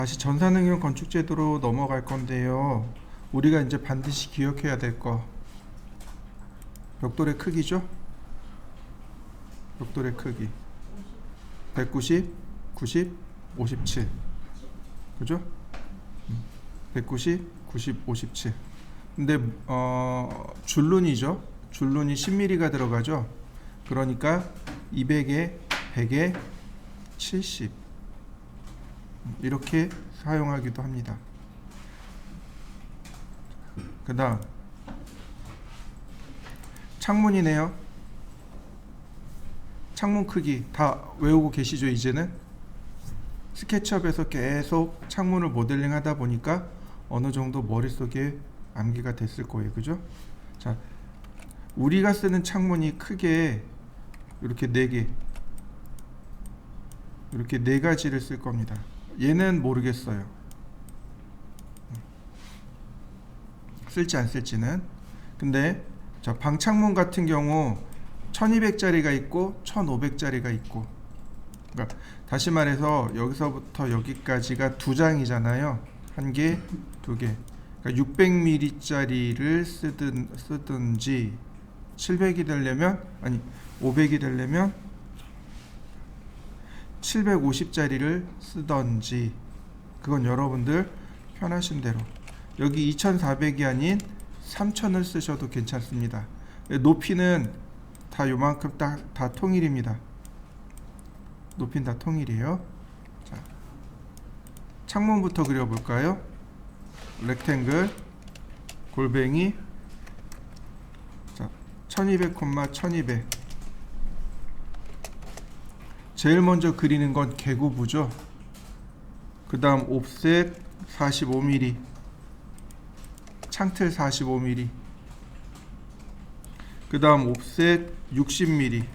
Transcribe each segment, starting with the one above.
다시 전산응용 건축제도로 넘어갈 건데요. 우리가 이제 반드시 기억해야 될 거, 벽돌의 크기죠? 벽돌의 크기 190, 90, 57, 그죠? 190, 90, 57. 근데 줄눈이죠. 줄눈이 10mm가 들어가죠. 그러니까 200에 100에 70 이렇게 사용하기도 합니다. 그 다음 창문이네요. 창문 크기 다 외우고 계시죠? 이제는 스케치업에서 계속 창문을 모델링 하다 보니까 어느 정도 머릿속에 암기가 됐을 거예요. 그죠? 자, 우리가 쓰는 창문이 크게 이렇게 4개, 이렇게 4가지를 쓸 겁니다. 얘는 모르겠어요. 쓸지 안 쓸지는. 근데 자, 방창문 같은 경우 1200짜리가 있고 1500짜리가 있고, 그러니까 다시 말해서 여기서부터 여기까지가 2장이잖아요. 1개, 2개. 그러니까 600mm짜리를 쓰든지 700이 되려면, 아니 500이 되려면 750짜리를 쓰던지, 그건 여러분들 편하신 대로. 여기 2400이 아닌 3000을 쓰셔도 괜찮습니다. 높이는 다 요만큼 다 통일입니다. 높이는 다 통일이에요. 자, 창문부터 그려볼까요? 렉탱글 골뱅이, 자, 1200, 1200. 제일 먼저 그리는 건 개구부죠. 그 다음 옵셋 45mm, 창틀 45mm, 그 다음 옵셋 60mm.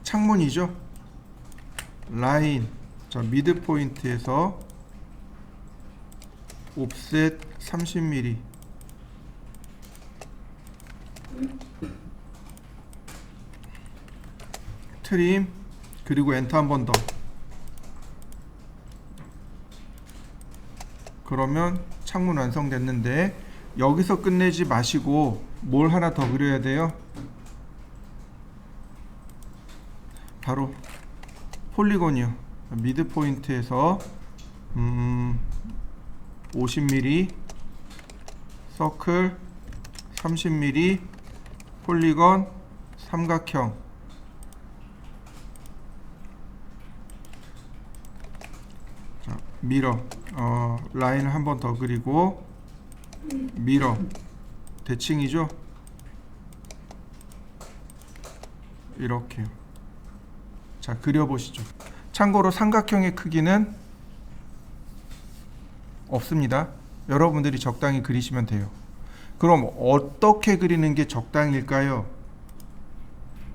창문이죠. 라인, 자, 미드 포인트에서 옵셋 30mm, 트림, 그리고 엔터 한 번 더. 그러면 창문 완성됐는데, 여기서 끝내지 마시고 뭘 하나 더 그려야 돼요. 바로 폴리곤이요. 미드 포인트에서 50mm, 서클 30mm, 폴리곤, 삼각형. 자, 미러, 라인을 한 번 더 그리고 미러, 대칭이죠. 이렇게요. 자, 그려보시죠. 참고로 삼각형의 크기는 없습니다. 여러분들이 적당히 그리시면 돼요. 그럼 어떻게 그리는 게 적당일까요?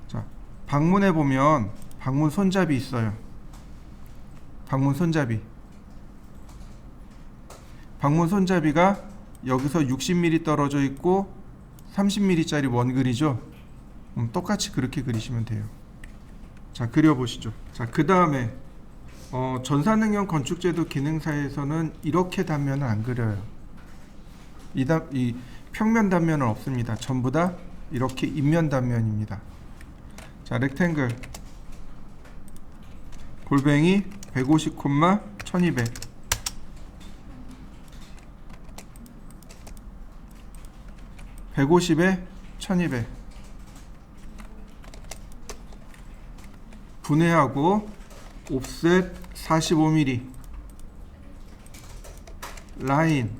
자, 방문에 보면 방문 손잡이 있어요. 방문 손잡이. 방문 손잡이가 여기서 60mm 떨어져 있고 30mm짜리 원글이죠. 똑같이 그렇게 그리시면 돼요. 자, 그려보시죠. 자, 그 다음에 전산응용 건축제도 기능사에서는 이렇게 단면을 안 그려요. 이 평면 단면은 없습니다. 전부 다 이렇게 인면 단면입니다. 자, 렉탱글 골뱅이 150, 1200, (150에) 1200 분해하고 옵셋 45mm, 라인.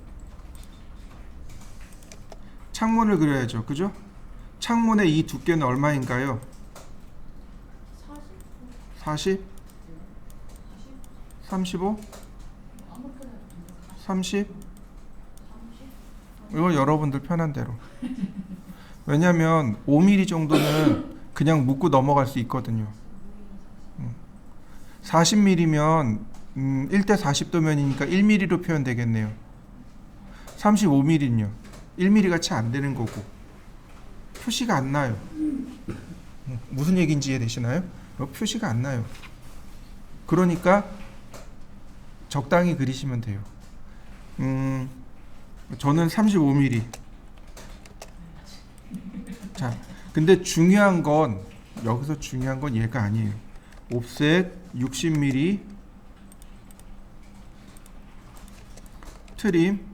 창문을 그려야죠. 그죠? 창문의 이 두께는 얼마인가요? 40? 35? 30? 이거 여러분들 편한 대로. 왜냐면 5mm 정도는 그냥 묶고 넘어갈 수 있거든요. 40mm면 1대 40도면이니까 1mm로 표현되겠네요. 35mm는요. 1mm 채 안 되는 거고 표시가 안 나요. 무슨 얘기인지 이해되시나요? 표시가 안 나요. 그러니까 적당히 그리시면 돼요. 저는 35mm. 자, 근데 중요한 건 여기서 중요한 건 얘가 아니에요. 옵셋 60mm 트림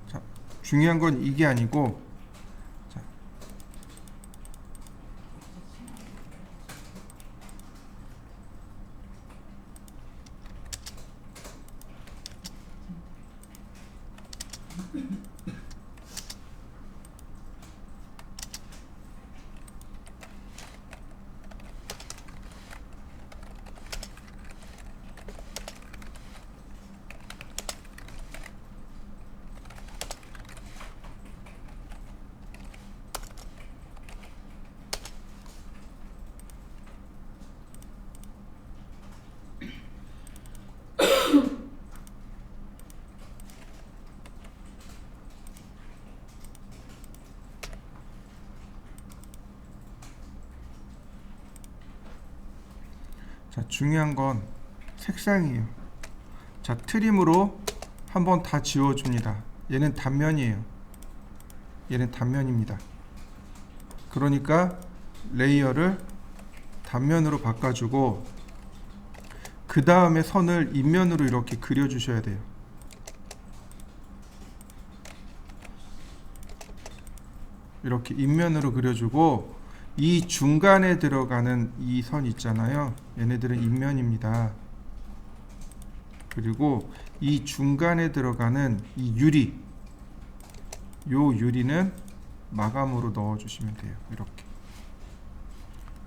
자, 중요한 건 이게 아니고 자, 중요한 건 색상이에요. 자, 트림으로 한번 다 지워줍니다. 얘는 단면이에요. 얘는 단면입니다. 그러니까 레이어를 단면으로 바꿔주고 그 다음에 선을 인면으로 이렇게 그려주셔야 돼요. 이렇게 인면으로 그려주고 이 중간에 들어가는 이 선 있잖아요. 얘네들은 인면입니다. 그리고 이 중간에 들어가는 이 유리, 요 유리는 마감으로 넣어주시면 돼요. 이렇게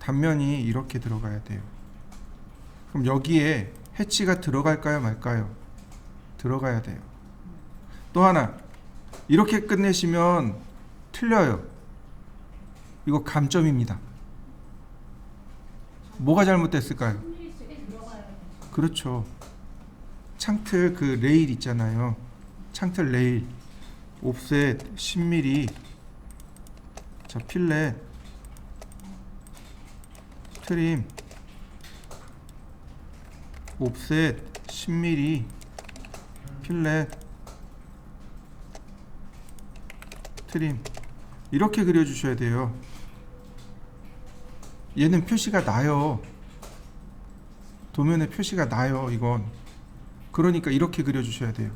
단면이 이렇게 들어가야 돼요. 그럼 여기에 해치가 들어갈까요 말까요? 들어가야 돼요. 또 하나, 이렇게 끝내시면 틀려요. 이거 감점입니다. 뭐가 잘못됐을까요? 그렇죠. 창틀 그 레일 있잖아요. 창틀 레일 옵셋 10mm 자, 필렛 트림 옵셋 10mm 필렛 트림 이렇게 그려주셔야 돼요. 얘는 표시가 나요. 도면에 표시가 나요. 이건 그러니까 이렇게 그려주셔야 돼요.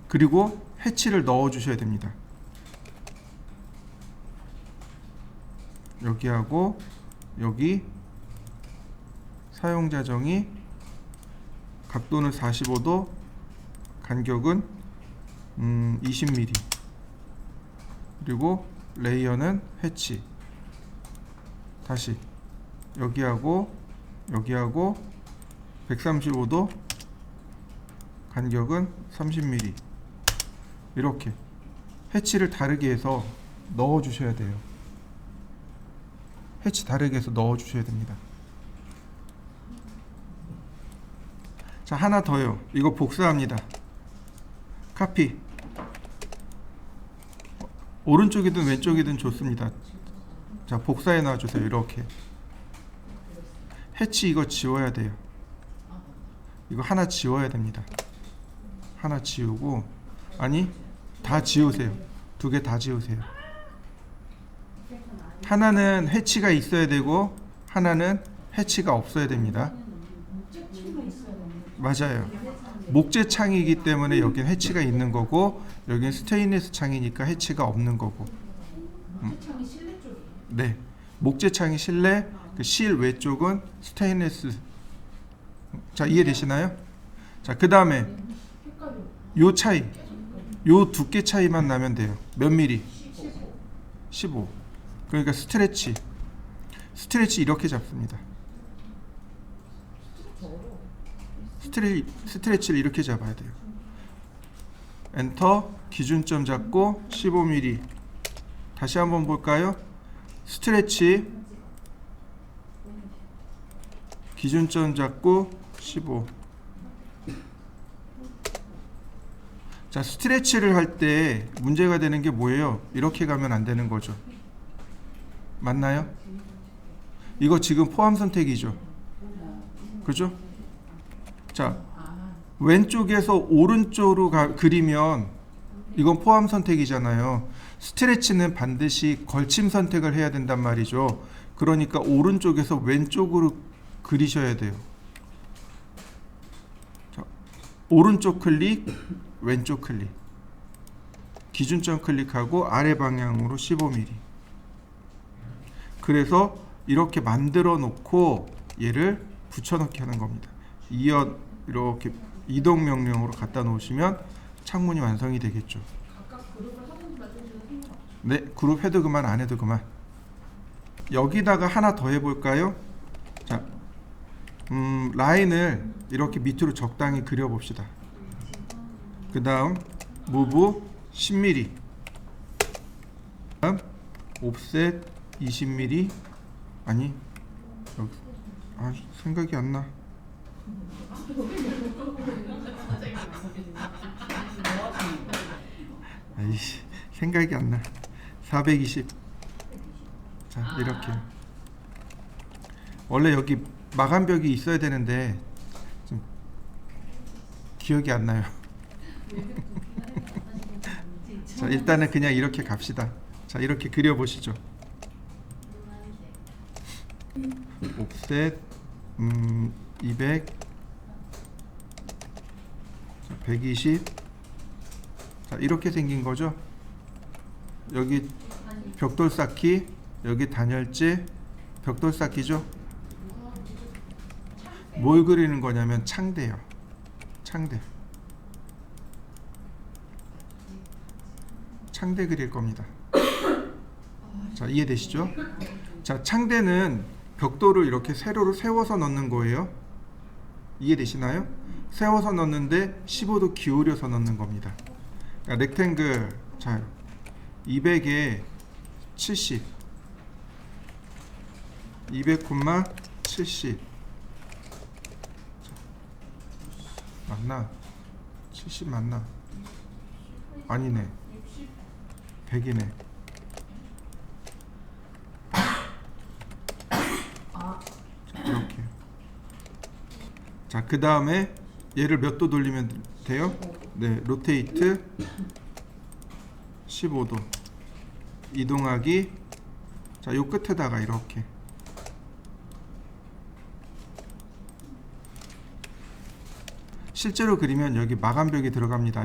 그리고 해치를 넣어주셔야 됩니다. 여기하고 여기 사용자 정의 각도는 45도 간격은 20mm 그리고 레이어는 해치 다시 여기하고 여기하고 135도 간격은 30mm 이렇게 해치를 다르게 해서 넣어 주셔야 돼요. 해치 다르게 해서 넣어 주셔야 됩니다. 자, 하나 더요. 이거 복사합니다. 카피 오른쪽이든 왼쪽이든 좋습니다. 자, 복사해 놔주세요. 이렇게 해치 이거 지워야 돼요. 이거 하나 지워야 됩니다. 하나 지우고 아니 다 지우세요. 두 개 다 지우세요. 하나는 해치가 있어야 되고 하나는 해치가 없어야 됩니다. 맞아요. 목재 창이기 때문에 여기는 해치가 있는 거고 여기는 스테인리스 창이니까 해치가 없는 거고. 네, 목재 창이 실내, 그 실 외쪽은 스테인리스. 자, 이해되시나요? 자, 그 다음에 요 차이, 요 두께 차이만 나면 돼요. 몇 미리? 15. 그러니까 스트레치 이렇게 잡습니다. 스트레치를 이렇게 잡아야 돼요. 엔터, 기준점 잡고 15mm. 다시 한번 볼까요? 스트레치, 기준점 잡고 15. 자, 스트레치를 할 때 문제가 되는 게 뭐예요? 이렇게 가면 안 되는 거죠. 맞나요? 이거 지금 포함 선택이죠. 그죠? 자, 왼쪽에서 오른쪽으로 그리면 이건 포함 선택이잖아요. 스트레치는 반드시 걸침 선택을 해야 된단 말이죠. 그러니까 오른쪽에서 왼쪽으로 그리셔야 돼요. 자, 오른쪽 클릭, 왼쪽 클릭. 기준점 클릭하고 아래 방향으로 15mm. 그래서 이렇게 만들어 놓고 얘를 붙여넣기 하는 겁니다. 이렇게 이동 명령으로 갖다 놓으시면 창문이 완성이 되겠죠. 네, 그룹 해도 그만 안 해도 그만. 여기다가 하나 더 해볼까요? 자, 라인을 이렇게 밑으로 적당히 그려봅시다. 그 다음 무브 10mm, 다음 옵셋 20mm. 아니, 여기, 생각이 안 나. 아이씨, 생각이 안 나. 420. 자, 이렇게. 원래 여기 마감벽이 있어야 되는데 좀 기억이 안 나요. 자, 일단은 그냥 이렇게 갑시다. 자, 이렇게 그려보시죠. 옵셋 200, 120. 자, 이렇게 생긴 거죠. 여기 벽돌 쌓기, 여기 단열재, 벽돌 쌓기죠. 뭘 그리는 거냐면 창대요. 창대. 창대 그릴 겁니다. 자, 이해되시죠? 자, 창대는 벽돌을 이렇게 세로로 세워서 넣는 거예요. 이해되시나요? 세워서 넣는데 15도 기울여서 넣는 겁니다. 그러니까 렉탱글, 자, 200에 70, 200,70. 맞나? 70 맞나? 아니네. 100이네. 이렇게. 자, 그 다음에 얘를 몇 도 돌리면 돼요? 네, 로테이트 15도. 이동하기. 자, 요 끝에다가 이렇게. 실제로 그리면 여기 마감벽이 들어갑니다.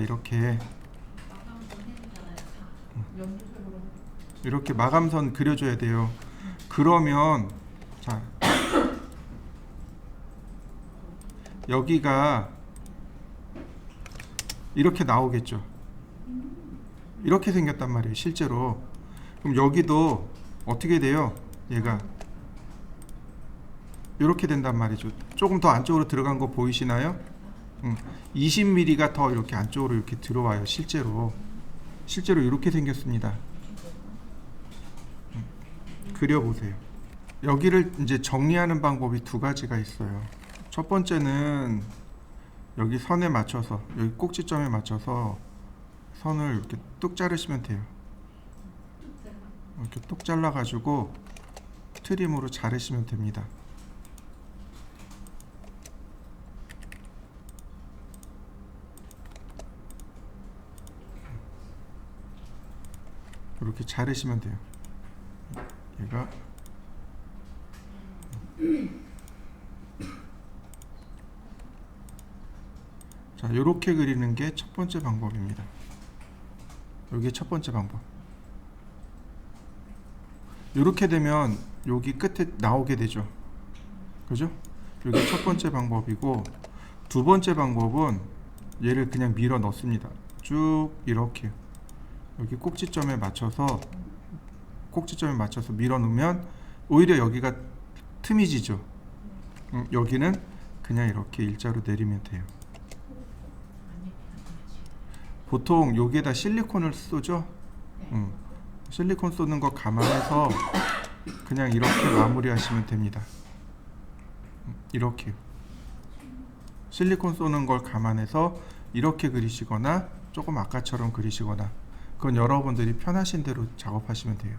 이렇게 마감선 그려줘야 돼요. 그러면 자, 여기가 이렇게 나오겠죠. 이렇게 생겼단 말이에요, 실제로. 그럼 여기도 어떻게 돼요? 얘가 이렇게 된단 말이죠. 조금 더 안쪽으로 들어간 거 보이시나요? 20mm가 더 이렇게 안쪽으로 이렇게 들어와요. 실제로 이렇게 생겼습니다. 그려보세요. 여기를 이제 정리하는 방법이 두 가지가 있어요. 첫 번째는 여기 선에 맞춰서, 여기 꼭지점에 맞춰서 선을 이렇게 뚝 자르시면 돼요. 이렇게 뚝 잘라 가지고 트림으로 자르시면 됩니다. 이렇게 자르시면 돼요. 얘가 자, 이렇게 그리는 게 첫 번째 방법입니다. 여기 첫 번째 방법. 이렇게 되면 여기 끝에 나오게 되죠. 그죠? 여기 첫 번째 방법이고, 두 번째 방법은 얘를 그냥 밀어 넣습니다. 쭉 이렇게 여기 꼭지점에 맞춰서 밀어 넣으면 오히려 여기가 틈이 지죠. 여기는 그냥 이렇게 일자로 내리면 돼요. 보통 여기에다 실리콘을 쏘죠. 실리콘 쏘는 거 감안해서 그냥 이렇게 마무리 하시면 됩니다. 이렇게 실리콘 쏘는 걸 감안해서 이렇게 그리시거나 조금 아까처럼 그리시거나, 그건 여러분들이 편하신 대로 작업하시면 돼요.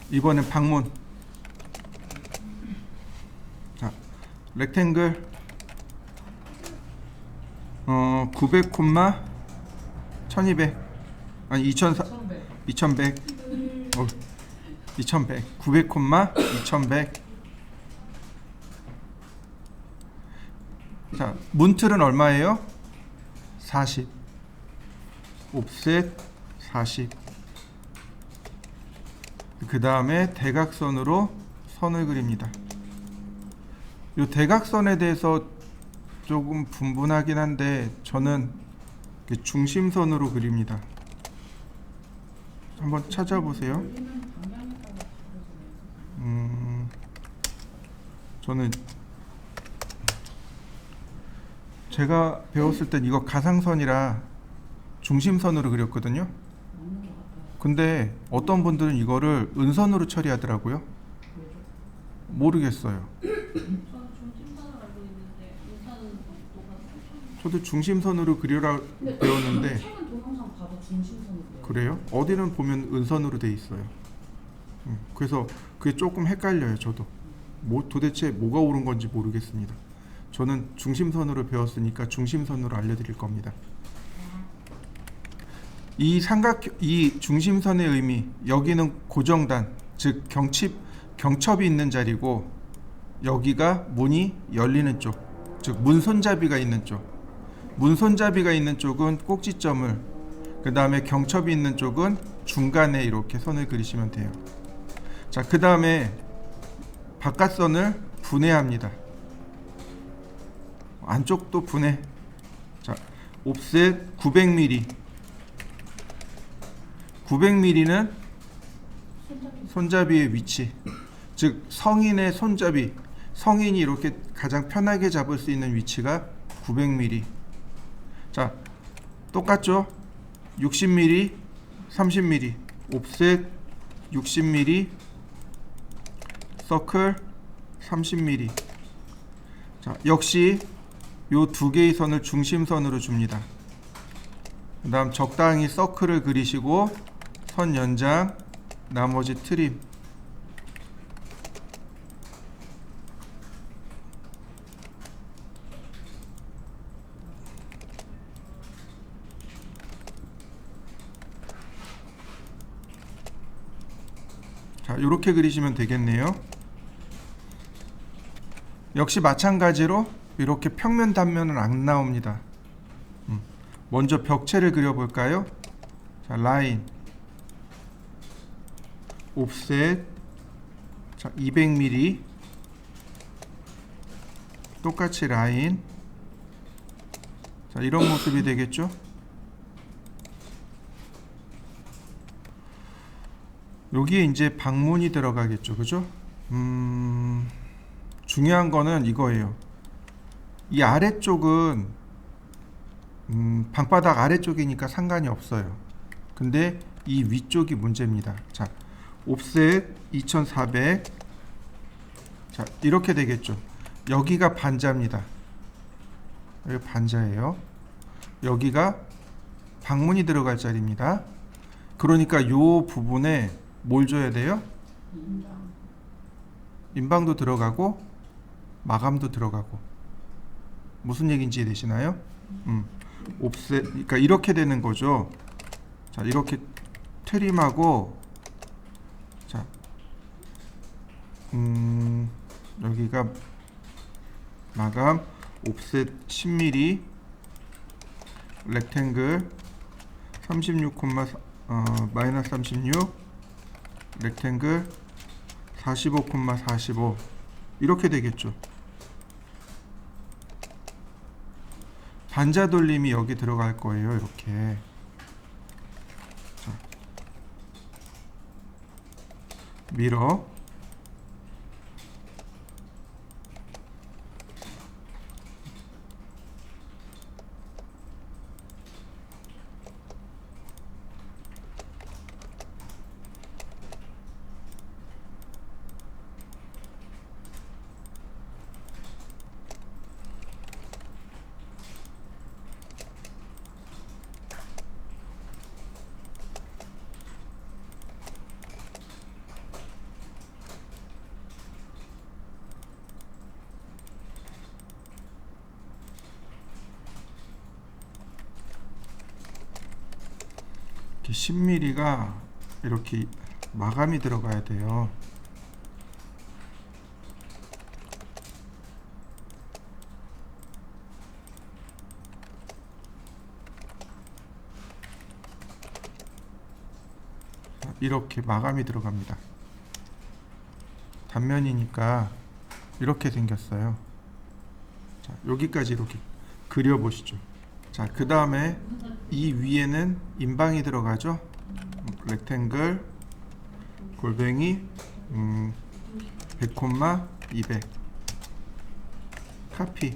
이번엔 방문. 자, 렉탱글 900, 1200 아니 2100 2100 900, 2100. 자, 문틀은 얼마예요? 40. 옵셋 40. 그 다음에 대각선으로 선을 그립니다. 이 대각선에 대해서 조금 분분하긴 한데 저는 중심선으로 그립니다. 한번 찾아보세요. 저는 제가 배웠을 땐 이거 가상선이라 중심선으로 그렸거든요. 근데 어떤 분들은 이거를 은선으로 처리하더라고요. 모르겠어요. 저도 중심선으로 그려라 배웠는데. 최근 동영상 봐도 중심선으로. 그래요? 어디는 보면 은선으로 돼 있어요. 그래서 그게 조금 헷갈려요. 저도 도대체 뭐가 옳은 건지 모르겠습니다. 저는 중심선으로 배웠으니까 중심선으로 알려드릴 겁니다. 이 중심선의 의미, 여기는 고정단, 즉 경첩이 있는 자리고, 여기가 문이 열리는 쪽, 즉 문손잡이가 있는 쪽. 문손잡이가 있는 쪽은 꼭지점을, 그 다음에 경첩이 있는 쪽은 중간에 이렇게 선을 그리시면 돼요. 자, 그 다음에 바깥선을 분해합니다. 안쪽도 분해. 자, 옵셋 900mm. 900mm는 손잡이의 위치, 즉 성인의 손잡이, 성인이 이렇게 가장 편하게 잡을 수 있는 위치가 900mm. 자, 똑같죠? 60mm, 30mm, 옵셋 60mm, 서클 30mm. 자, 역시 요 두 개의 선을 중심선으로 줍니다. 그 다음 적당히 서클을 그리시고 선 연장, 나머지 트림. 자, 이렇게 그리시면 되겠네요. 역시 마찬가지로 이렇게 평면 단면은 안 나옵니다. 먼저 벽체를 그려볼까요? 자, 라인, 옵셋, 자, 200mm, 똑같이 라인. 자, 이런 모습이 되겠죠? 여기에 이제 방문이 들어가겠죠, 그죠? 중요한 거는 이거예요. 이 아래쪽은 방바닥 아래쪽이니까 상관이 없어요. 근데 이 위쪽이 문제입니다. 자, 옵셋 2400. 자, 이렇게 되겠죠. 여기가 반자입니다. 여기 반자예요. 여기가 방문이 들어갈 자리입니다. 그러니까 요 부분에 뭘 줘야 돼요? 인방도 들어가고 마감도 들어가고. 무슨 얘기인지 이해되시나요? 옵셋, 그러니까 이렇게 되는 거죠. 자, 이렇게 트림하고, 자, 여기가 마감, 옵셋 10mm, 렉탱글 36, 마이너스 36, 렉탱글 45, 45 이렇게 되겠죠. 반자 돌림이 여기 들어갈 거예요. 이렇게. 자, 밀어. 이렇게 10mm가 이렇게 마감이 들어가야 돼요. 이렇게 마감이 들어갑니다. 단면이니까 이렇게 생겼어요. 자, 여기까지 이렇게 그려보시죠. 자, 그 다음에 이 위에는 인방이 들어가죠. 렉탱글 골뱅이 100, 200 카피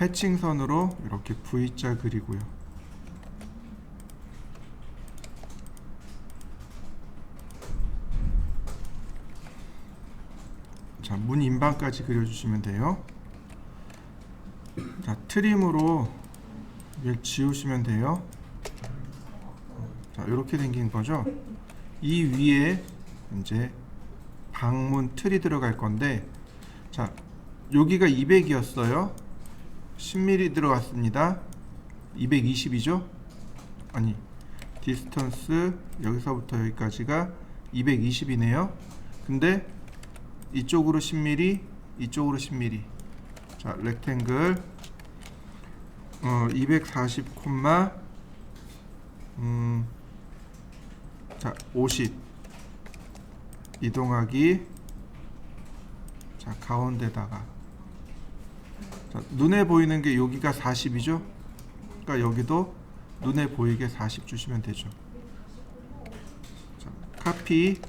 해칭선으로 이렇게 V자 그리고요. 자, 문 인방까지 그려주시면 돼요. 자, 트림으로 얘 지우시면 돼요. 자, 이렇게 생긴 거죠. 이 위에 이제 방문 틀이 들어갈 건데, 자, 여기가 200이었어요. 10mm 들어갔습니다. 220이죠? 아니, 디스턴스 여기서부터 여기까지가 220이네요. 근데 이쪽으로 10mm, 이쪽으로 10mm. 자, 렉탱글 240, 자, 50 이동하기. 자, 가운데다가 자, 눈에 보이는 게 여기가 40이죠? 그러니까 여기도 눈에 보이게 40 주시면 되죠. 자, 카피.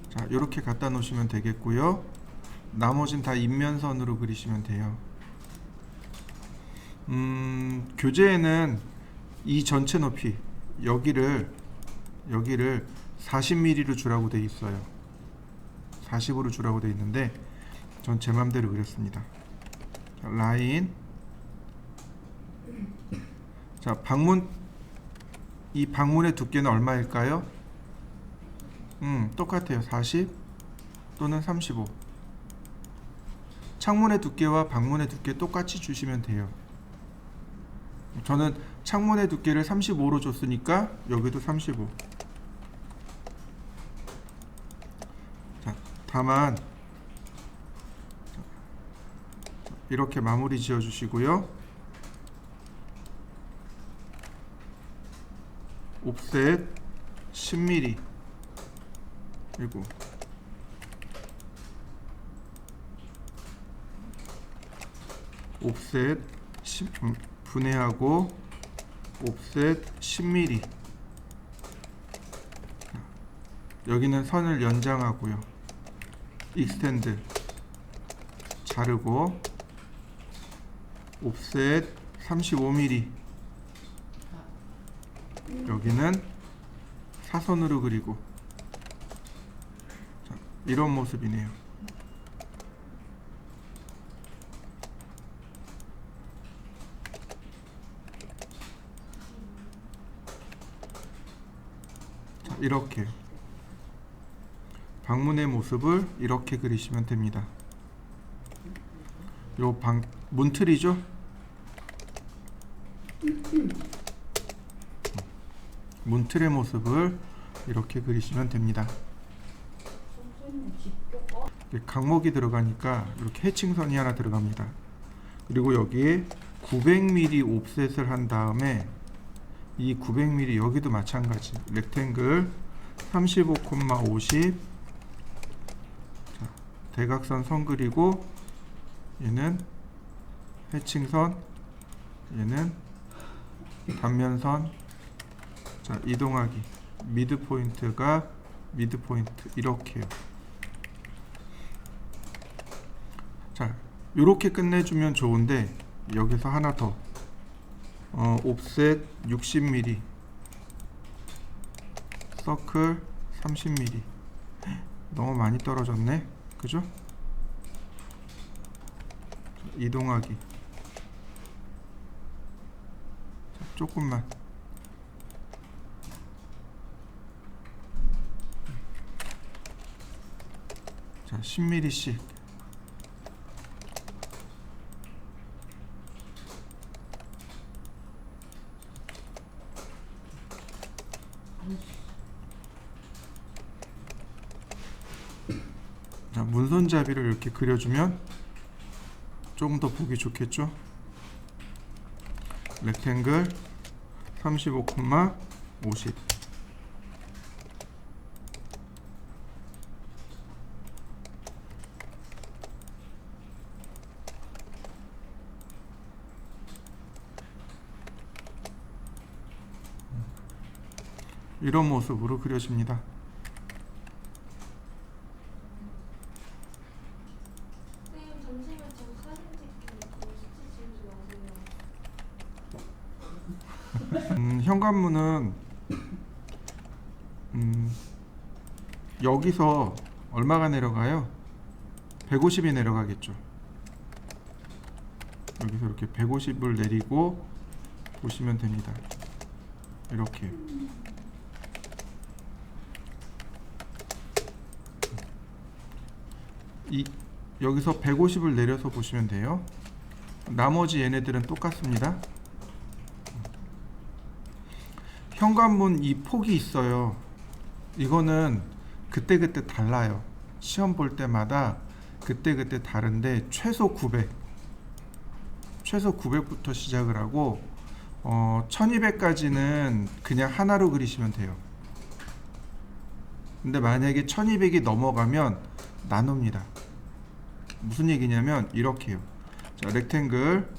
자, 이렇게 갖다 놓으시면 되겠고요. 나머진 다 인면선으로 그리시면 돼요. 교재에는 이 전체 높이 여기를 40mm로 주라고 돼 있어요. 40으로 주라고 돼 있는데 전 제 맘대로 그렸습니다. 자, 라인. 자, 이 방문의 두께는 얼마일까요? 똑같아요. 40 또는 35. 창문의 두께와 방문의 두께 똑같이 주시면 돼요. 저는 창문의 두께를 35로 줬으니까 여기도 35. 자, 다만 이렇게 마무리 지어 주시고요. 옵셋 10mm 그리고 옵셋 10, 분해하고 옵셋 10mm. 여기는 선을 연장하고요. 익스텐드 자르고 옵셋 35mm. 여기는 사선으로 그리고. 자, 이런 모습이네요. 자, 이렇게 방문의 모습을 이렇게 그리시면 됩니다. 요 문틀이죠? 문틀의 모습을 이렇게 그리시면 됩니다. 강목이 들어가니까 이렇게 해칭선이 하나 들어갑니다. 그리고 여기에 900mm 옵셋을 한 다음에 이 900mm 여기도 마찬가지 렉탱글 35, 50. 자, 대각선 선 그리고 얘는 해칭선, 얘는 단면선. 자, 이동하기 미드 포인트가 미드 포인트 이렇게요. 자, 요렇게 끝내주면 좋은데 여기서 하나 더 옵셋 60mm 서클 30mm. 너무 많이 떨어졌네, 그죠? 이동하기. 자, 조금만. 자, 10mm씩. 문손잡이를 이렇게 그려주면 조금 더 보기 좋겠죠. 렉탱글 35,50. 이런 모습으로 그려집니다. 선생님 잠시만 저 사진 찍게 스티치 지우지 마세요. 현관문은 여기서 얼마가 내려가요? 150이 내려가겠죠. 여기서 이렇게 150을 내리고 보시면 됩니다. 이렇게. 여기서 150을 내려서 보시면 돼요. 나머지 얘네들은 똑같습니다. 현관문 이 폭이 있어요. 이거는 그때그때 달라요. 시험 볼 때마다 그때그때 다른데 최소 900부터 시작을 하고 1200까지는 그냥 하나로 그리시면 돼요. 근데 만약에 1200이 넘어가면 나눕니다. 무슨 얘기냐면 이렇게요. 자, 렉탱글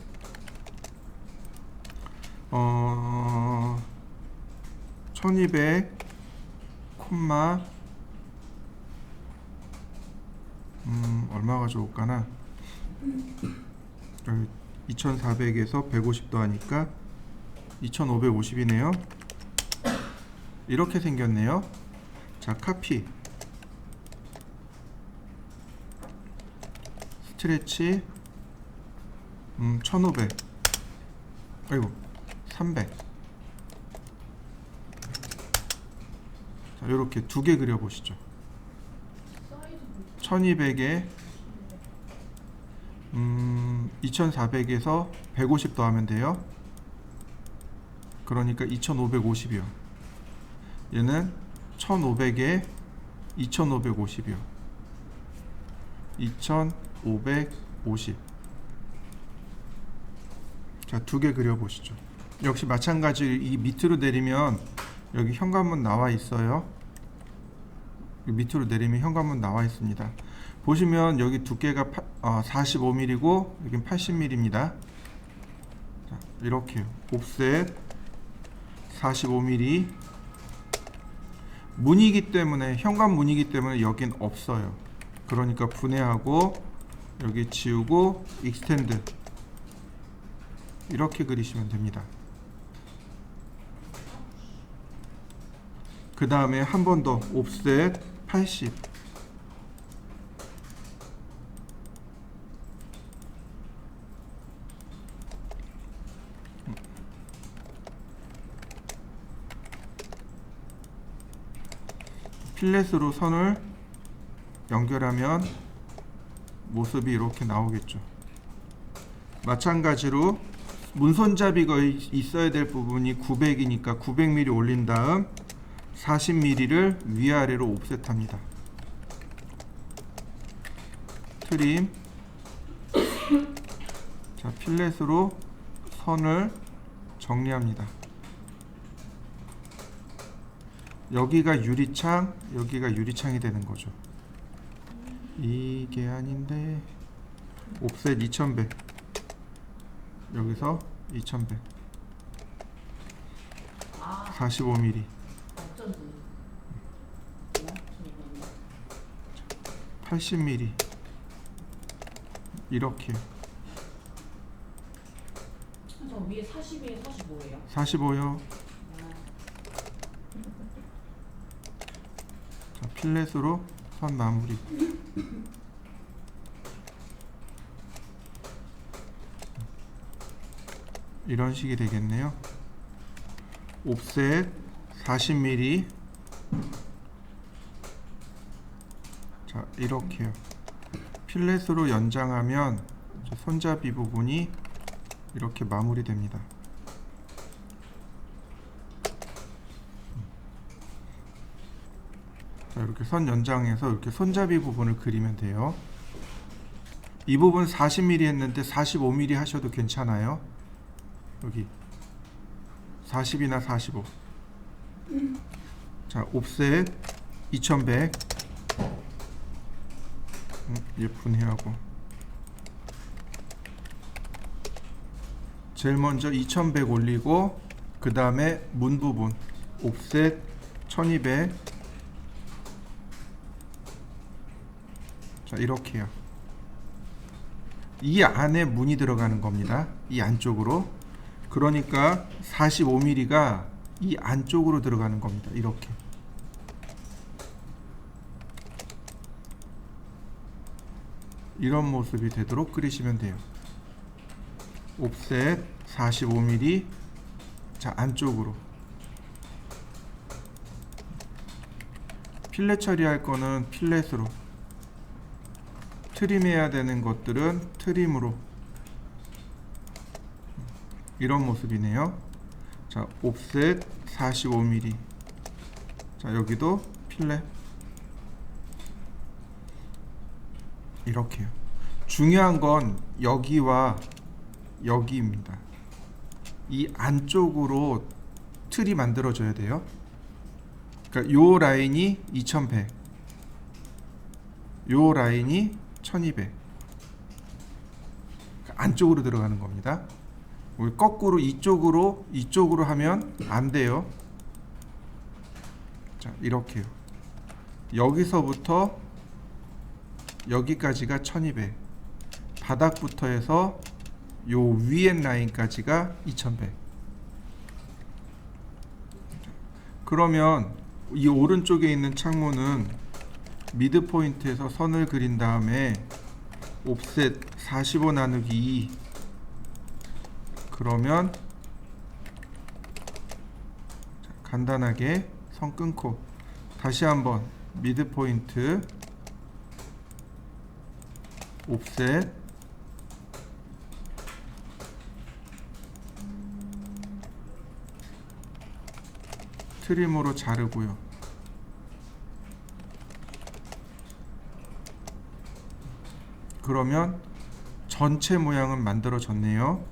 1200 콤마 얼마가 좋을까나. 2400에서 150 더하니까 2550이네요. 이렇게 생겼네요. 자, 카피 스트레치 1500 아이고 300. 자, 이렇게 두 개 그려 보시죠. 사이즈 1200에 2400에서 150 더하면 돼요. 그러니까 2550이요. 얘는 1500에 2550이요. 2550. 자, 두 개 그려 보시죠. 역시 마찬가지로 이 밑으로 내리면 여기 현관문 나와 있어요. 밑으로 내리면 현관문 나와 있습니다. 보시면 여기 두께가 45mm고 여긴 80mm입니다. 자, 이렇게요. 옵셋 45mm. 문이기 때문에 현관문이기 때문에 여긴 없어요. 그러니까 분해하고 여기 지우고 익스텐드 이렇게 그리시면 됩니다. 그 다음에 한 번 더 옵셋 80. 필렛으로 선을 연결하면 모습이 이렇게 나오겠죠. 마찬가지로 문손잡이가 있어야 될 부분이 900이니까 900mm 올린 다음 40mm를 위아래로 옵셋합니다. 트림. 자, 필렛으로 선을 정리합니다. 여기가 유리창, 여기가 유리창이 되는 거죠. 이게 아닌데 옵셋 2100. 여기서 2100. 45mm. 어쩐지. 80mm. 이렇게. 저 위에 40이에요, 45예요? 45요. 자, 필렛으로 선 마무리. 이런 식이 되겠네요. 옵셋 40mm. 자, 이렇게요. 필렛으로 연장하면 손잡이 부분이 이렇게 마무리됩니다. 자, 자, 이렇게 선 연장해서 이렇게 손잡이 부분을 그리면 돼요. 이 부분 40mm 했는데 45mm 하셔도 괜찮아요. 여기 40이나 45. 자, 옵셋 2100. 얘 분해하고. 제일 먼저 2100 올리고 그 다음에 문 부분 옵셋 1200. 자, 이렇게요. 이 안에 문이 들어가는 겁니다. 이 안쪽으로. 그러니까 45mm가 이 안쪽으로 들어가는 겁니다. 이렇게. 이런 모습이 되도록 그리시면 돼요. 옵셋 45mm. 자, 안쪽으로. 필렛 처리할 거는 필렛으로, 트림해야 되는 것들은 트림으로. 이런 모습이네요. 자, 옵셋 45mm. 자, 여기도 필렛. 이렇게요. 중요한 건 여기와 여기입니다. 이 안쪽으로 틀이 만들어져야 돼요. 그러니까 요 라인이 2100, 요 라인이 1200. 안쪽으로 들어가는 겁니다. 우리 거꾸로 이쪽으로 하면 안 돼요. 자, 이렇게요. 여기서부터 여기까지가 1200. 바닥부터 해서 요 위에 라인까지가 2100. 그러면 이 오른쪽에 있는 창문은 미드 포인트에서 선을 그린 다음에 옵셋 45 나누기 2. 그러면 간단하게 선 끊고 다시 한번 미드 포인트 옵셋 트림으로 자르고요. 그러면 전체 모양은 만들어졌네요.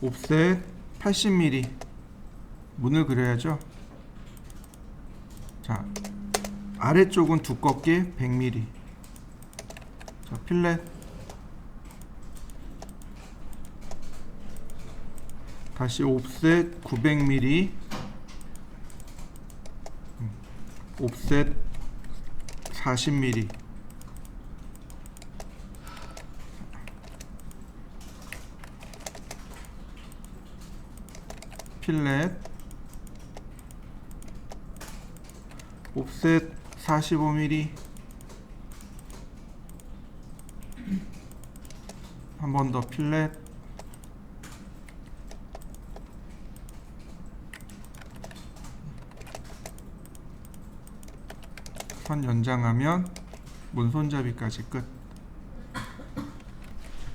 옵셋 80mm 문을 그려야죠. 자, 아래쪽은 두껍게 100mm. 자, 필렛. 다시 옵셋 900mm. 옵셋 40mm. 필렛. 옵셋 45mm. 한 번 더 필렛. 선 연장하면 문손잡이까지 끝.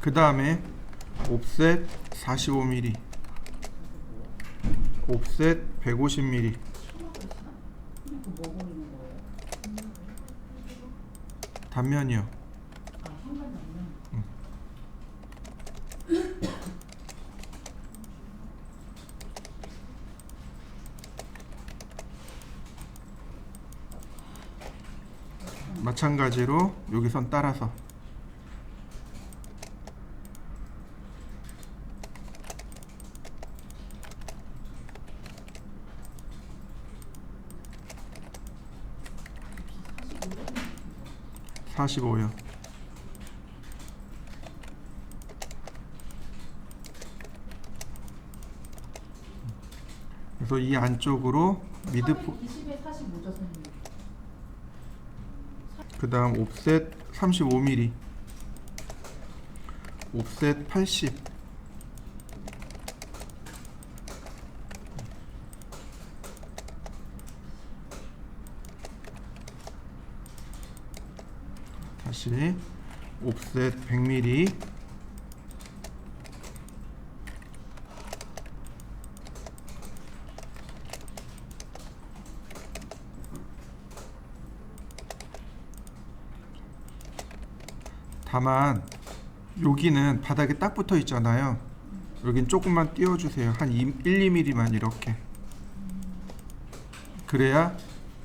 그 다음에 옵셋 45mm, 옵셋 150mm. 단면이요. 아, 현관 단면. 마찬가지로 여기 선 따라서 (45요) 그래서 이 안쪽으로 미드 20에 45죠, 선생님. 그 다음 옵셋 35mm, 옵셋 80. 다시 옵셋 100mm, 다만 여기는 바닥에 딱 붙어 있잖아요. 여긴 조금만 띄워주세요. 한 1, 2mm만 이렇게. 그래야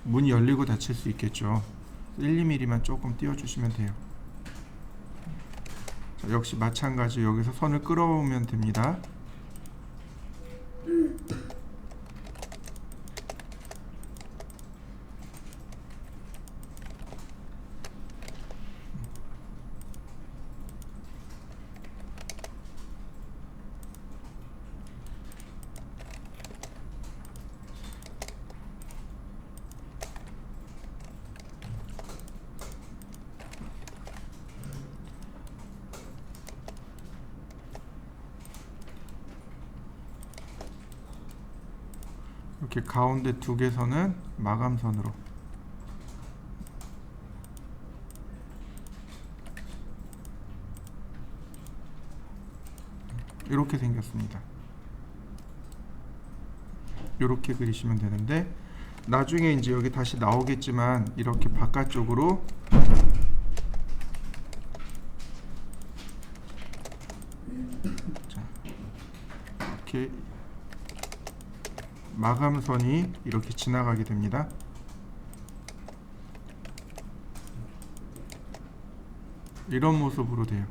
문이 열리고 닫힐 수 있겠죠. 1, 2mm만 조금 띄워주시면 돼요. 자, 역시 마찬가지 여기서 선을 끌어오면 됩니다. 이렇게 가운데 두 개선은 마감선으로 이렇게 생겼습니다. 이렇게 그리시면 되는데 나중에 이제 여기 다시 나오겠지만 이렇게 바깥쪽으로 자, 이렇게 마감선이 이렇게 지나가게 됩니다. 이런 모습으로 돼요.